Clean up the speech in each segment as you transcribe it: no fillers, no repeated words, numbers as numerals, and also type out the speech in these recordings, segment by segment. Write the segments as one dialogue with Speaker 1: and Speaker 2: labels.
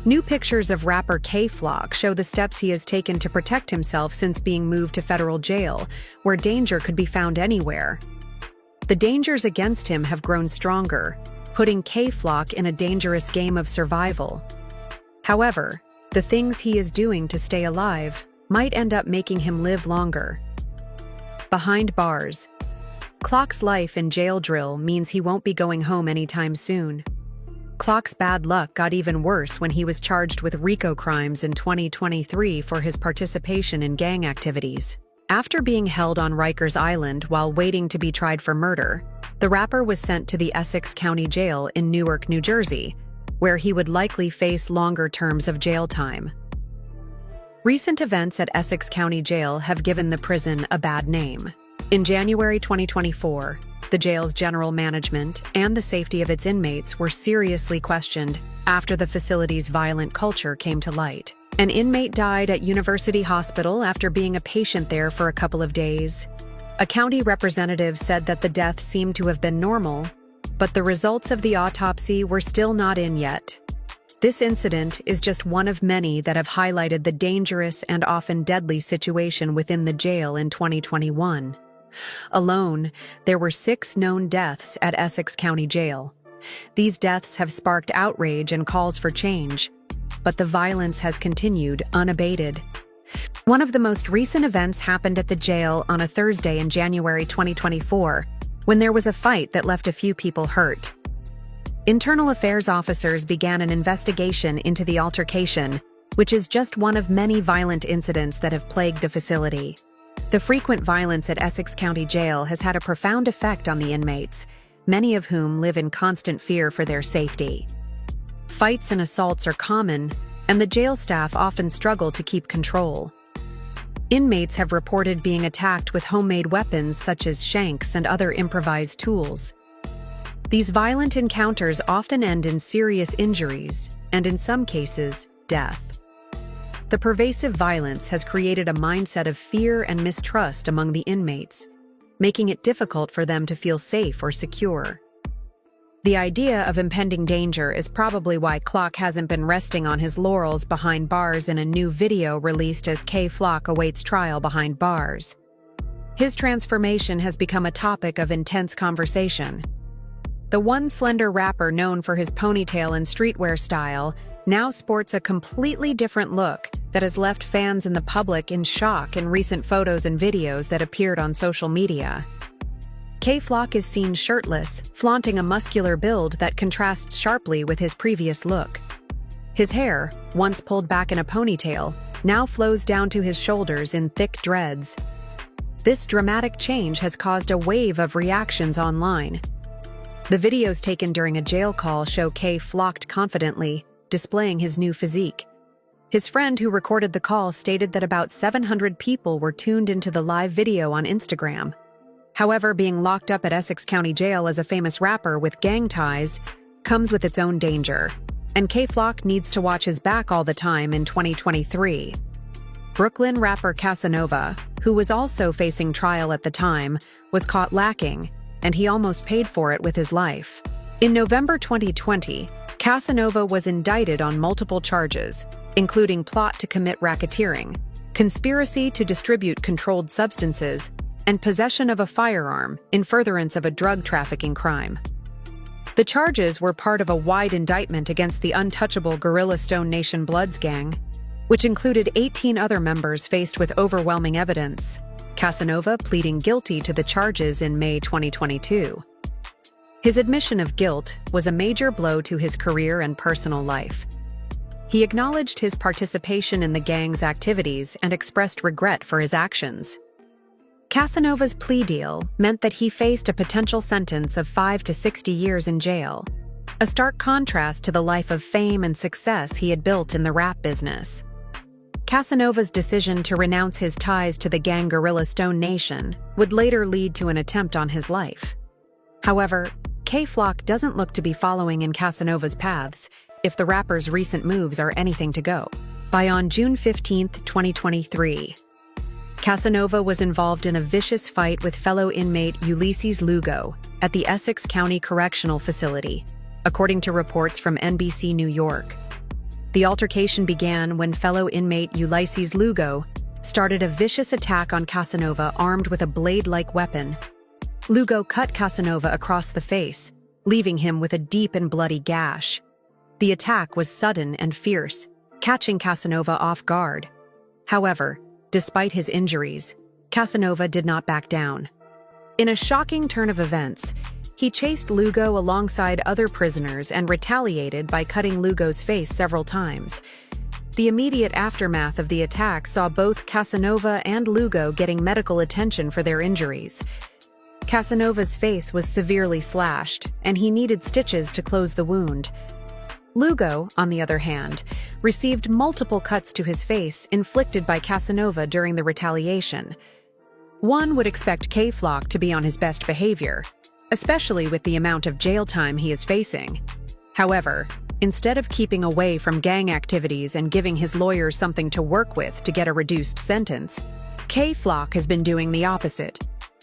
Speaker 1: New pictures of rapper K-Flock show the steps he has taken to protect himself since being moved to federal jail, where danger could be found anywhere. The dangers against him have grown stronger, putting K-Flock in a dangerous game of survival. However, the things he is doing to stay alive might end up making him live longer. Behind bars. Clock's life in jail drill means he won't be going home anytime soon. Clock's bad luck got even worse when he was charged with RICO crimes in 2023 for his participation in gang activities. After being held on Rikers Island while waiting to be tried for murder, the rapper was sent to the Essex County Jail in Newark, New Jersey, where he would likely face longer terms of jail time. Recent events at Essex County Jail have given the prison a bad name. In January 2024, the jail's general management and the safety of its inmates were seriously questioned after the facility's violent culture came to light. An inmate died at University Hospital after being a patient there for a couple of days. A county representative said that the death seemed to have been normal, but the results of the autopsy were still not in yet. This incident is just one of many that have highlighted the dangerous and often deadly situation within the jail in 2021. Alone, there were 6 known deaths at Essex County Jail. These deaths have sparked outrage and calls for change, but the violence has continued unabated. One of the most recent events happened at the jail on a Thursday in January 2024, when there was a fight that left a few people hurt. Internal affairs officers began an investigation into the altercation, which is just one of many violent incidents that have plagued the facility. The frequent violence at Essex County Jail has had a profound effect on the inmates, many of whom live in constant fear for their safety. Fights and assaults are common, and the jail staff often struggle to keep control. Inmates have reported being attacked with homemade weapons such as shanks and other improvised tools. These violent encounters often end in serious injuries, and in some cases, death. The pervasive violence has created a mindset of fear and mistrust among the inmates, making it difficult for them to feel safe or secure. The idea of impending danger is probably why Clock hasn't been resting on his laurels behind bars in a new video released as K-Flock awaits trial behind bars. His transformation has become a topic of intense conversation. The one slender rapper known for his ponytail and streetwear style now sports a completely different look that has left fans and the public in shock in recent photos and videos that appeared on social media. K-Flock is seen shirtless, flaunting a muscular build that contrasts sharply with his previous look. His hair, once pulled back in a ponytail, now flows down to his shoulders in thick dreads. This dramatic change has caused a wave of reactions online. The videos taken during a jail call show K-Flocked confidently, displaying his new physique. His friend who recorded the call stated that about 700 people were tuned into the live video on Instagram. However, being locked up at Essex County Jail as a famous rapper with gang ties comes with its own danger, and K-Flock needs to watch his back all the time in 2023. Brooklyn rapper Casanova, who was also facing trial at the time, was caught lacking, and he almost paid for it with his life. In November 2020, Casanova was indicted on multiple charges, including plot to commit racketeering, conspiracy to distribute controlled substances, and possession of a firearm in furtherance of a drug trafficking crime. The charges were part of a wide indictment against the untouchable Gorilla Stone Nation Bloods gang, which included 18 other members faced with overwhelming evidence, Casanova pleading guilty to the charges in May 2022. His admission of guilt was a major blow to his career and personal life. He acknowledged his participation in the gang's activities and expressed regret for his actions. Casanova's plea deal meant that he faced a potential sentence of 5 to 60 years in jail, a stark contrast to the life of fame and success he had built in the rap business. Casanova's decision to renounce his ties to the gang Gorilla Stone Nation would later lead to an attempt on his life. However, K-Flock doesn't look to be following in Casanova's paths if the rapper's recent moves are anything to go by. On June 15, 2023, Casanova was involved in a vicious fight with fellow inmate Ulysses Lugo at the Essex County Correctional Facility, according to reports from NBC New York. The altercation began when fellow inmate Ulysses Lugo started a vicious attack on Casanova armed with a blade-like weapon. Lugo cut Casanova across the face, leaving him with a deep and bloody gash. The attack was sudden and fierce, catching Casanova off guard. However, despite his injuries, Casanova did not back down. In a shocking turn of events, he chased Lugo alongside other prisoners and retaliated by cutting Lugo's face several times. The immediate aftermath of the attack saw both Casanova and Lugo getting medical attention for their injuries. Casanova's face was severely slashed, and he needed stitches to close the wound. Lugo, on the other hand, received multiple cuts to his face inflicted by Casanova during the retaliation. One would expect K-Flock to be on his best behavior, especially with the amount of jail time he is facing. However, instead of keeping away from gang activities and giving his lawyers something to work with to get a reduced sentence, K-Flock has been doing the opposite.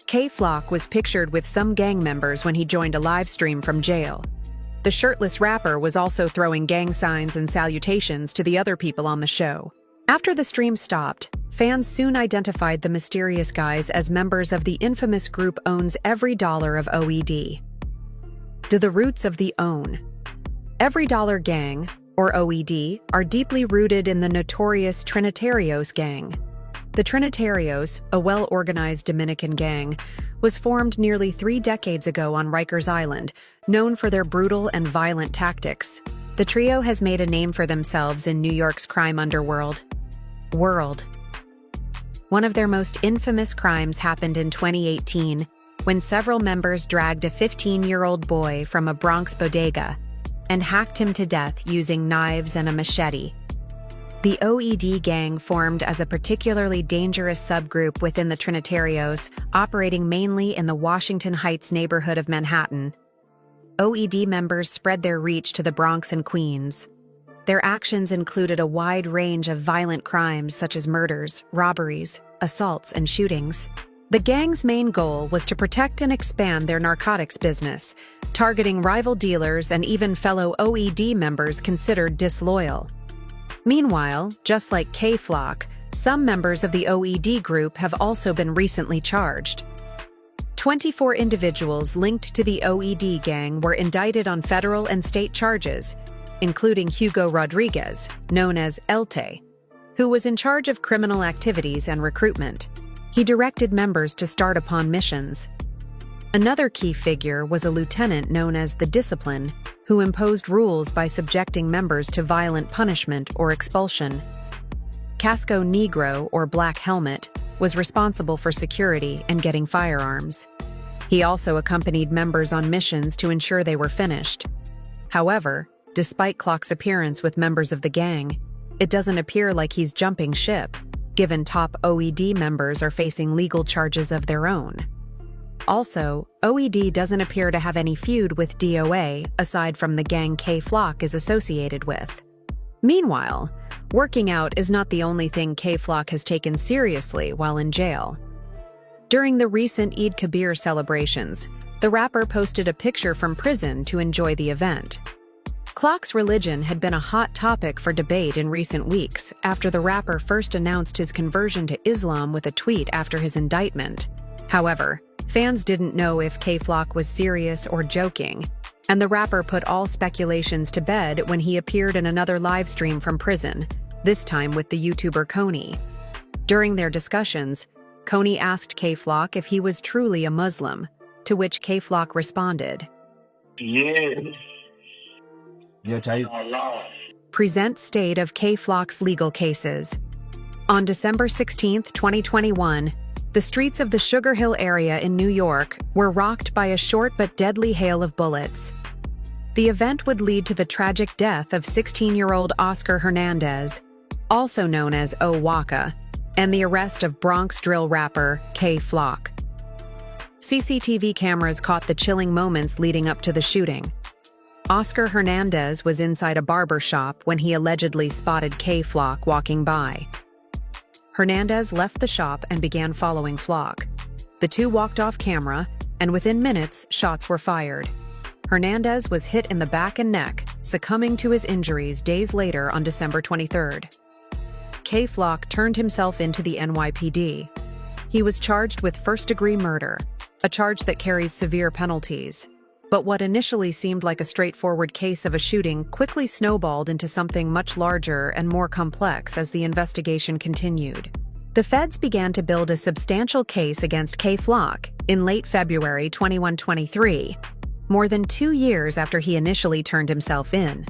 Speaker 1: K-Flock was pictured with some gang members when he joined a live stream from jail. The shirtless rapper was also throwing gang signs and salutations to the other people on the show. After the stream stopped, fans soon identified the mysterious guys as members of the infamous group Owns Every Dollar of OED. To the roots of the OWN. Every Dollar Gang, or OED, are deeply rooted in the notorious Trinitarios gang. The Trinitarios, a well-organized Dominican gang, was formed nearly 3 decades ago on Rikers Island, known for their brutal and violent tactics. The trio has made a name for themselves in New York's crime underworld. One of their most infamous crimes happened in 2018, when several members dragged a 15-year-old boy from a Bronx bodega and hacked him to death using knives and a machete. The OED gang formed as a particularly dangerous subgroup within the Trinitarios, operating mainly in the Washington Heights neighborhood of Manhattan. OED members spread their reach to the Bronx and Queens. Their actions included a wide range of violent crimes such as murders, robberies, assaults, and shootings. The gang's main goal was to protect and expand their narcotics business, targeting rival dealers and even fellow OED members considered disloyal. Meanwhile, just like K-Flock, some members of the OED group have also been recently charged. 24 individuals linked to the OED gang were indicted on federal and state charges, including Hugo Rodriguez, known as Elte, who was in charge of criminal activities and recruitment. He directed members to start upon missions. Another key figure was a lieutenant known as the Discipline, who imposed rules by subjecting members to violent punishment or expulsion. Casco Negro, or Black Helmet, was responsible for security and getting firearms. He also accompanied members on missions to ensure they were finished. However, despite Clock's appearance with members of the gang, it doesn't appear like he's jumping ship, given top OED members are facing legal charges of their own. Also, OED doesn't appear to have any feud with DOA aside from the gang K-Flock is associated with. Meanwhile, working out is not the only thing K-Flock has taken seriously while in jail. During the recent Eid Kabir celebrations, the rapper posted a picture from prison to enjoy the event. Clock's religion had been a hot topic for debate in recent weeks after the rapper first announced his conversion to Islam with a tweet after his indictment. However, fans didn't know if K-Flock was serious or joking, and the rapper put all speculations to bed when he appeared in another live stream from prison, this time with the YouTuber Coney. During their discussions, Coney asked K-Flock if he was truly a Muslim, to which K-Flock responded,
Speaker 2: Yeah.
Speaker 1: Present state of K-Flock's legal cases. On December 16, 2021, the streets of the Sugar Hill area in New York were rocked by a short but deadly hail of bullets. The event would lead to the tragic death of 16-year-old Oscar Hernandez, also known as O Waka, and the arrest of Bronx drill rapper K-Flock. CCTV cameras caught the chilling moments leading up to the shooting. Oscar Hernandez was inside a barber shop when he allegedly spotted K-Flock walking by. Hernandez left the shop and began following Flock. The two walked off camera, and within minutes, shots were fired. Hernandez was hit in the back and neck, succumbing to his injuries days later on December 23rd. K. Flock turned himself into the NYPD. He was charged with first-degree murder, a charge that carries severe penalties. But what initially seemed like a straightforward case of a shooting quickly snowballed into something much larger and more complex as the investigation continued. The feds began to build a substantial case against K. Flock in late February 2123, more than 2 years after he initially turned himself in.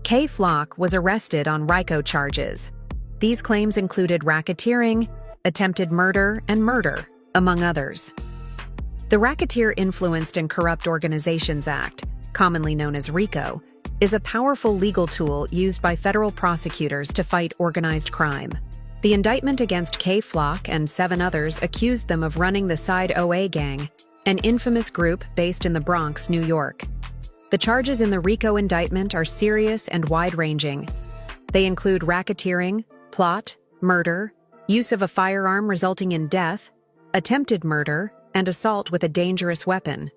Speaker 1: K. Flock was arrested on RICO charges. These claims included racketeering, attempted murder, and murder, among others. The Racketeer Influenced and Corrupt Organizations Act, commonly known as RICO, is a powerful legal tool used by federal prosecutors to fight organized crime. The indictment against K. Flock and 7 others accused them of running the Side OA Gang, an infamous group based in the Bronx, New York. The charges in the RICO indictment are serious and wide-ranging. They include racketeering, plot, murder, use of a firearm resulting in death, attempted murder, and assault with a dangerous weapon.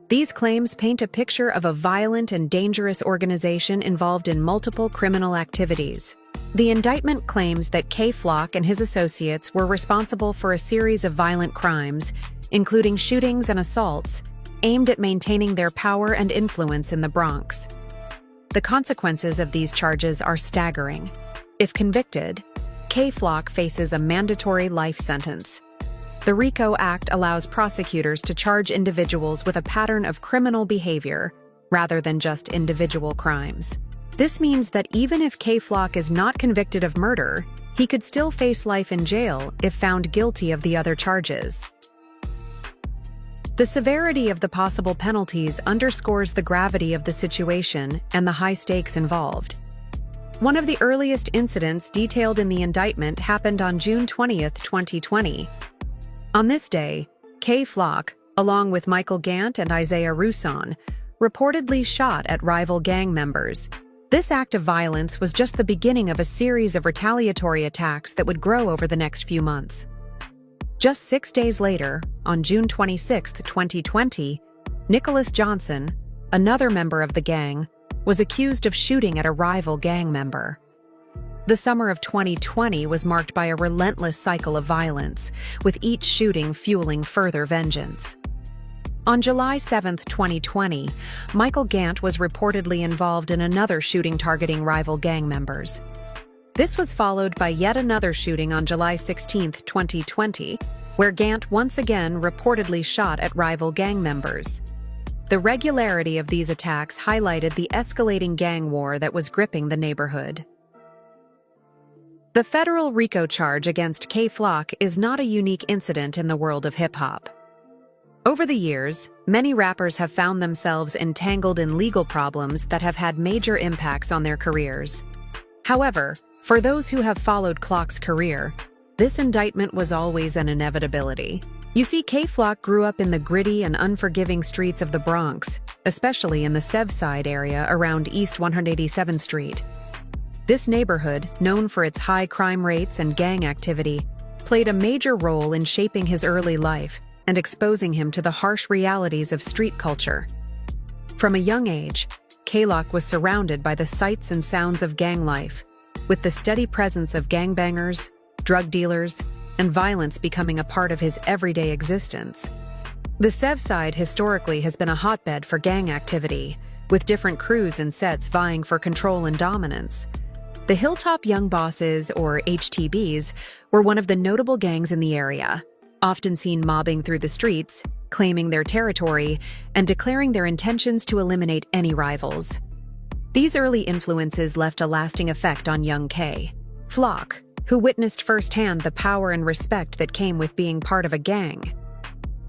Speaker 1: These claims paint a picture of a violent and dangerous organization involved in multiple criminal activities. The indictment claims that K. Flock and his associates were responsible for a series of violent crimes, including shootings and assaults, aimed at maintaining their power and influence in the Bronx. The consequences of these charges are staggering. If convicted, K. Flock faces a mandatory life sentence. The RICO Act allows prosecutors to charge individuals with a pattern of criminal behavior rather than just individual crimes. This means that even if K. Flock is not convicted of murder, he could still face life in jail if found guilty of the other charges. The severity of the possible penalties underscores the gravity of the situation and the high stakes involved. One of the earliest incidents detailed in the indictment happened on June 20, 2020. On this day, K. Flock, along with Michael Gant and Isaiah Rousson, reportedly shot at rival gang members. This act of violence was just the beginning of a series of retaliatory attacks that would grow over the next few months. Just 6 days later, on June 26, 2020, Nicholas Johnson, another member of the gang, was accused of shooting at a rival gang member. The summer of 2020 was marked by a relentless cycle of violence, with each shooting fueling further vengeance. On July 7, 2020, Michael Gant was reportedly involved in another shooting targeting rival gang members. This was followed by yet another shooting on July 16, 2020, where Gant once again reportedly shot at rival gang members. The regularity of these attacks highlighted the escalating gang war that was gripping the neighborhood. The federal RICO charge against K. Flock is not a unique incident in the world of hip-hop. Over the years, many rappers have found themselves entangled in legal problems that have had major impacts on their careers. However, for those who have followed Flock's career, this indictment was always an inevitability. You see, K. Flock grew up in the gritty and unforgiving streets of the Bronx, especially in the Sevside area around East 187th Street. This neighborhood, known for its high crime rates and gang activity, played a major role in shaping his early life and exposing him to the harsh realities of street culture. From a young age, K. Flock was surrounded by the sights and sounds of gang life, with the steady presence of gangbangers, drug dealers, and violence becoming a part of his everyday existence. The Sevside historically has been a hotbed for gang activity, with different crews and sets vying for control and dominance. The Hilltop Young Bosses, or HTBs, were one of the notable gangs in the area, often seen mobbing through the streets, claiming their territory, and declaring their intentions to eliminate any rivals. These early influences left a lasting effect on young K. Flock, who witnessed firsthand the power and respect that came with being part of a gang.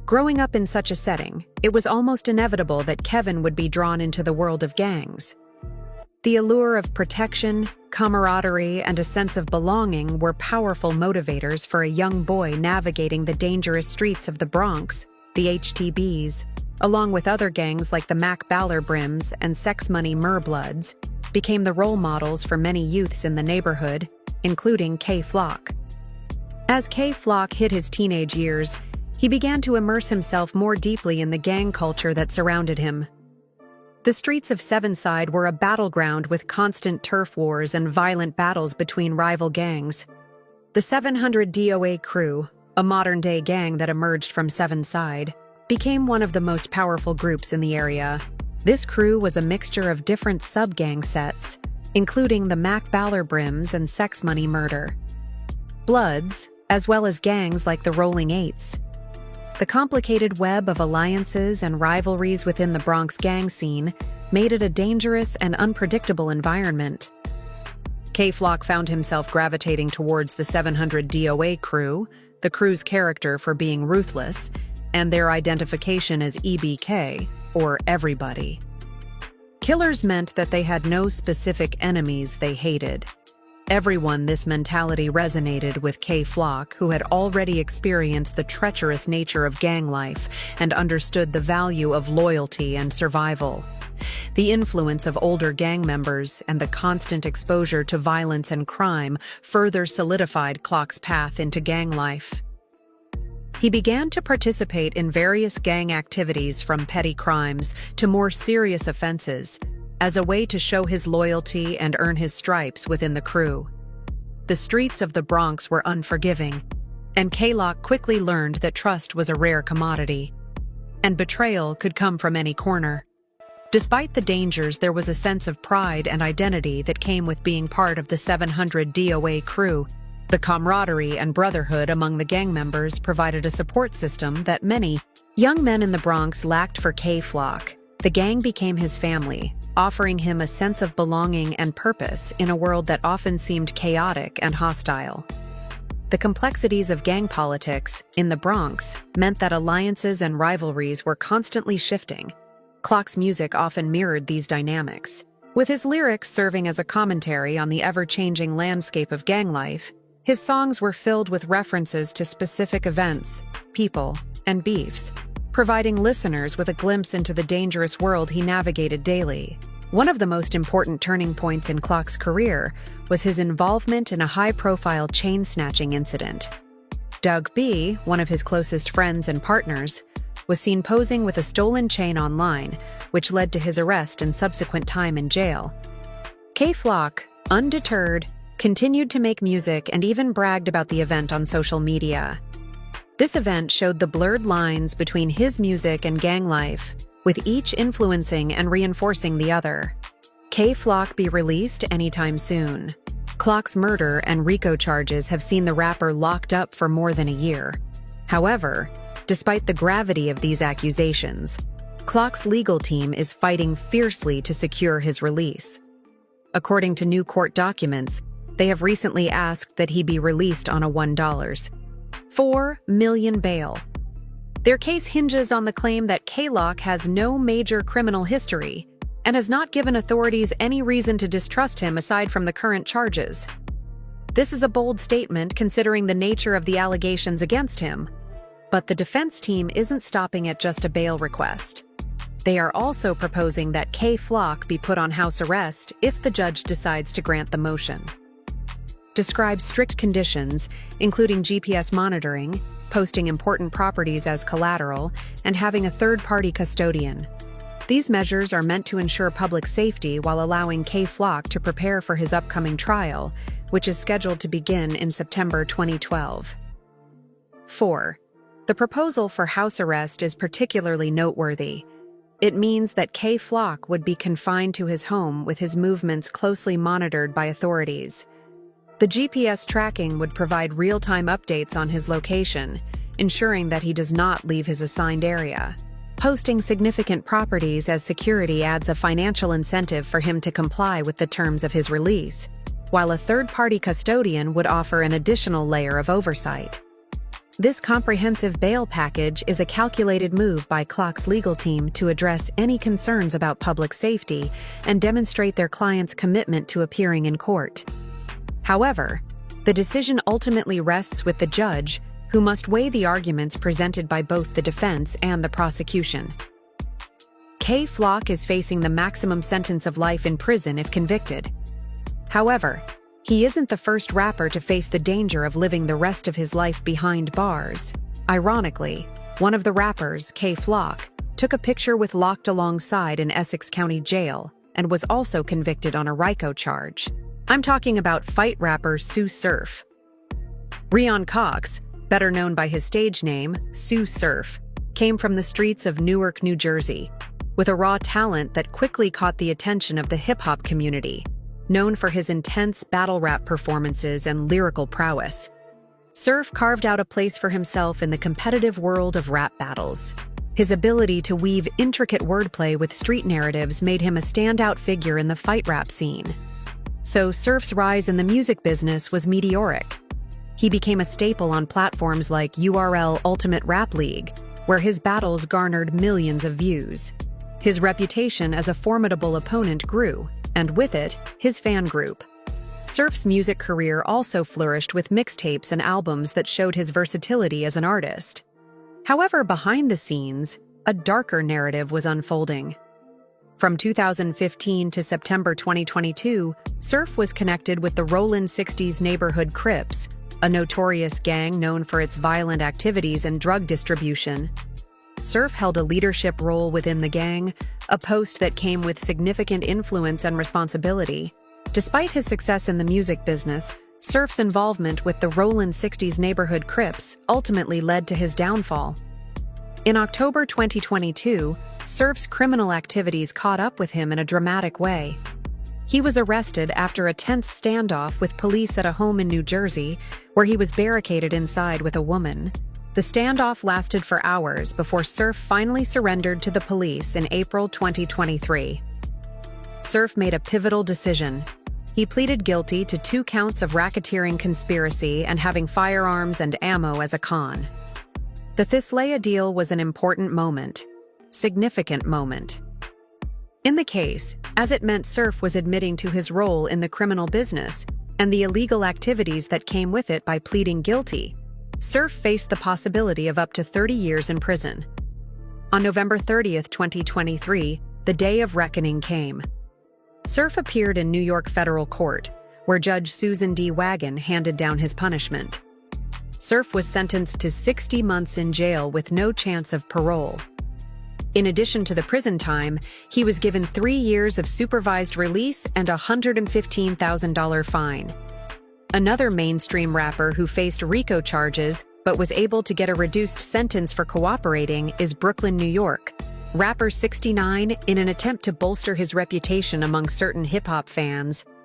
Speaker 1: Growing up in such a setting, it was almost inevitable that Kevin would be drawn into the world of gangs. The allure of protection, camaraderie, and a sense of belonging were powerful motivators for a young boy navigating the dangerous streets of the Bronx. The HTBs, along with other gangs like the Mac Baller Brims and Sex Money Merbloods, became the role models for many youths in the neighborhood, including K. Flock. As K. Flock hit his teenage years, he began to immerse himself more deeply in the gang culture that surrounded him. The streets of Sevenside were a battleground with constant turf wars and violent battles between rival gangs. The 700 DOA crew, a modern-day gang that emerged from Sevenside, became one of the most powerful groups in the area. This crew was a mixture of different sub-gang sets, including the Mac Baller Brims and Sex Money Murder Bloods, as well as gangs like the Rolling Eights. The complicated web of alliances and rivalries within the Bronx gang scene made it a dangerous and unpredictable environment. K-Flock found himself gravitating towards the 700 DOA crew, the crew's character for being ruthless, and their identification as EBK, or everybody. Killers meant that they had no specific enemies they hated. Everyone, this mentality resonated with K-Flock, who had already experienced the treacherous nature of gang life and understood the value of loyalty and survival. The influence of older gang members and the constant exposure to violence and crime further solidified Clock's path into gang life. He began to participate in various gang activities, from petty crimes to more serious offenses, as a way to show his loyalty and earn his stripes within the crew. The streets of the Bronx were unforgiving, and K-Flock quickly learned that trust was a rare commodity, and betrayal could come from any corner. Despite the dangers, there was a sense of pride and identity that came with being part of the 700 DOA crew. The camaraderie and brotherhood among the gang members provided a support system that many young men in the Bronx lacked for K-Flock. The gang became his family, offering him a sense of belonging and purpose in a world that often seemed chaotic and hostile. The complexities of gang politics in the Bronx meant that alliances and rivalries were constantly shifting. Clock's music often mirrored these dynamics, with his lyrics serving as a commentary on the ever-changing landscape of gang life. His songs were filled with references to specific events, people, and beefs, providing listeners with a glimpse into the dangerous world he navigated daily. One of the most important turning points in Clock's career was his involvement in a high-profile chain-snatching incident. Doug B., one of his closest friends and partners, was seen posing with a stolen chain online, which led to his arrest and subsequent time in jail. K-Flock, undeterred, continued to make music and even bragged about the event on social media. This event showed the blurred lines between his music and gang life, with each influencing and reinforcing the other. K-Flock be released anytime soon. Clock's murder and RICO charges have seen the rapper locked up for more than a year. However, despite the gravity of these accusations, Clock's legal team is fighting fiercely to secure his release. According to new court documents, they have recently asked that he be released on a $1.4 million bail. Their case hinges on the claim that K-Flock has no major criminal history and has not given authorities any reason to distrust him aside from the current charges. This is a bold statement considering the nature of the allegations against him, but the defense team isn't stopping at just a bail request. They are also proposing that K-Flock be put on house arrest if the judge decides to grant the motion. Describes strict conditions, including GPS monitoring, posting important properties as collateral, and having a third-party custodian. These measures are meant to ensure public safety while allowing K-Flock to prepare for his upcoming trial, which is scheduled to begin in September 2012. 4. The proposal for house arrest is particularly noteworthy. It means that K-Flock would be confined to his home with his movements closely monitored by authorities. The GPS tracking would provide real-time updates on his location, ensuring that he does not leave his assigned area. Posting significant properties as security adds a financial incentive for him to comply with the terms of his release, while a third-party custodian would offer an additional layer of oversight. This comprehensive bail package is a calculated move by Clock's legal team to address any concerns about public safety and demonstrate their client's commitment to appearing in court. However, the decision ultimately rests with the judge, who must weigh the arguments presented by both the defense and the prosecution. K-Flock is facing the maximum sentence of life in prison if convicted. However, he isn't the first rapper to face the danger of living the rest of his life behind bars. Ironically, one of the rappers, K-Flock, took a picture with Locked alongside in Essex County Jail and was also convicted on a RICO charge. I'm talking about fight rapper Sue Surf. Rion Cox, better known by his stage name, Sue Surf, came from the streets of Newark, New Jersey, with a raw talent that quickly caught the attention of the hip-hop community, known for his intense battle rap performances and lyrical prowess. Surf carved out a place for himself in the competitive world of rap battles. His ability to weave intricate wordplay with street narratives made him a standout figure in the fight rap scene. So Surf's rise in the music business was meteoric. He became a staple on platforms like URL Ultimate Rap League, where his battles garnered millions of views. His reputation as a formidable opponent grew, and with it, his fan group. Surf's music career also flourished with mixtapes and albums that showed his versatility as an artist. However, behind the scenes, a darker narrative was unfolding. From 2015 to September 2022, Surf was connected with the Rollin' 60s neighborhood Crips, a notorious gang known for its violent activities and drug distribution. Surf held a leadership role within the gang, a post that came with significant influence and responsibility. Despite his success in the music business, Surf's involvement with the Rollin' 60s neighborhood Crips ultimately led to his downfall. In October 2022, Surf's criminal activities caught up with him in a dramatic way. He was arrested after a tense standoff with police at a home in New Jersey, where he was barricaded inside with a woman. The standoff lasted for hours before Surf finally surrendered to the police in April 2023. Surf made a pivotal decision. He pleaded guilty to 2 counts of racketeering conspiracy and having firearms and ammo as a con. The Thislea deal was an important moment, significant moment. In the case, as it meant Surf was admitting to his role in the criminal business and the illegal activities that came with it by pleading guilty, Surf faced the possibility of up to 30 years in prison. On November 30, 2023, the day of reckoning came. Surf appeared in New York federal court, where Judge Susan D. Wagon handed down his punishment. Surf was sentenced to 60 months in jail with no chance of parole. In addition to the prison time, he was given 3 years of supervised release and a $115,000 fine. Another mainstream rapper who faced RICO charges but was able to get a reduced sentence for cooperating is Brooklyn, New York. Rapper 69, in an attempt to bolster his reputation among certain hip-hop fans,